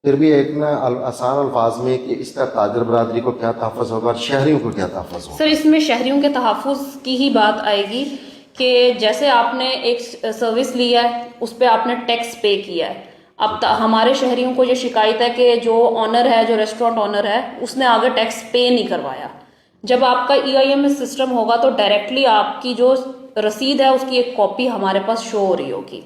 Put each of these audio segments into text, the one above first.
फिर भी एक ना आसान अल्फाज में कि इसका ताजर बरादरी को क्या तहफ़्फ़ुज़ होगा और शहरियों को क्या तहफ़्फ़ुज़ होगा? सर इसमें शहरियों के तहफ़्फ़ुज़ की ही बात आएगी कि जैसे आपने एक सर्विस लिया है उस पर आपने टैक्स पे किया है। अब हमारे शहरियों को ये शिकायत है कि जो ऑनर है, जो रेस्टोरेंट ऑनर है, उसने आगे टैक्स पे नहीं करवाया। जब आपका EIMS सिस्टम होगा तो डायरेक्टली आपकी जो रसीद है उसकी एक कॉपी हमारे पास शो हो रही होगी,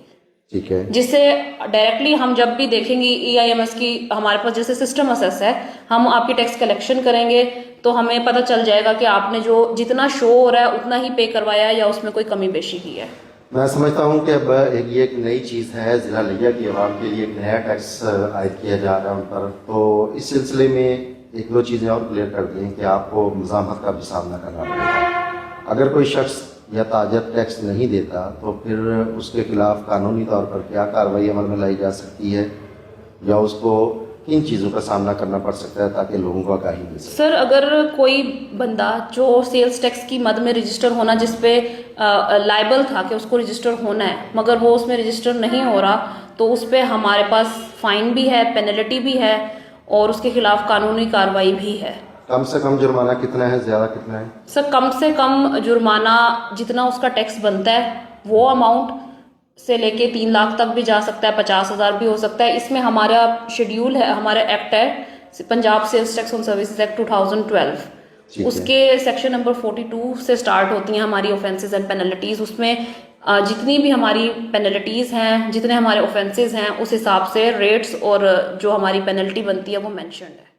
ठीक है। जिससे डायरेक्टली हम जब भी देखेंगे EIMS की हमारे पास जैसे सिस्टम असेस है, हम आपकी टैक्स कलेक्शन करेंगे तो हमें पता चल जाएगा कि आपने जो जितना शो हो रहा है उतना ही पे करवाया है या उसमें कोई कमी बेशी की है। मैं समझता हूँ कि अब ये एक नई चीज़ है, ज़िला लिया की आवाम के लिए एक नया टैक्स आयद किया जा रहा है उन पर। तो इस सिलसिले में एक दो चीज़ें और क्लियर कर दें कि आपको मज़ामत का भी सामना करना पड़ेगा। अगर कोई शख्स या ताजर टैक्स नहीं देता तो फिर उसके खिलाफ कानूनी तौर पर क्या कार्रवाई अमल में लाई जा सकती है या उसको किन चीज़ों का सामना करना पड़ सकता है ताकि लोगों को आगाही मिल सके? सर अगर कोई बंदा जो सेल्स टैक्स की मद में रजिस्टर होना, जिसपे लाइबल था कि उसको रजिस्टर होना है मगर वो उसमें रजिस्टर नहीं हो रहा, तो उस पर हमारे पास फाइन भी है, पेनल्टी भी है और उसके खिलाफ कानूनी कार्रवाई भी है। कम से कम जुर्माना कितना है, ज़्यादा कितना है? सर कम से कम जुर्माना जितना उसका टैक्स बनता है वो अमाउंट से लेके 3 लाख तक भी जा सकता है, 50,000 भी हो सकता है। इसमें हमारा शेड्यूल है, हमारा एक्ट है Punjab sales tax on services act 2012। उसके सेक्शन नंबर 42 से स्टार्ट होती हैं हमारी ऑफेंसेस एंड पेनल्टीज। उसमें जितनी भी हमारी पेनल्टीज हैं, जितने हमारे ऑफेंसेस हैं, उस हिसाब से रेट्स और जो हमारी पेनल्टी बनती है वो मेंशन्ड है।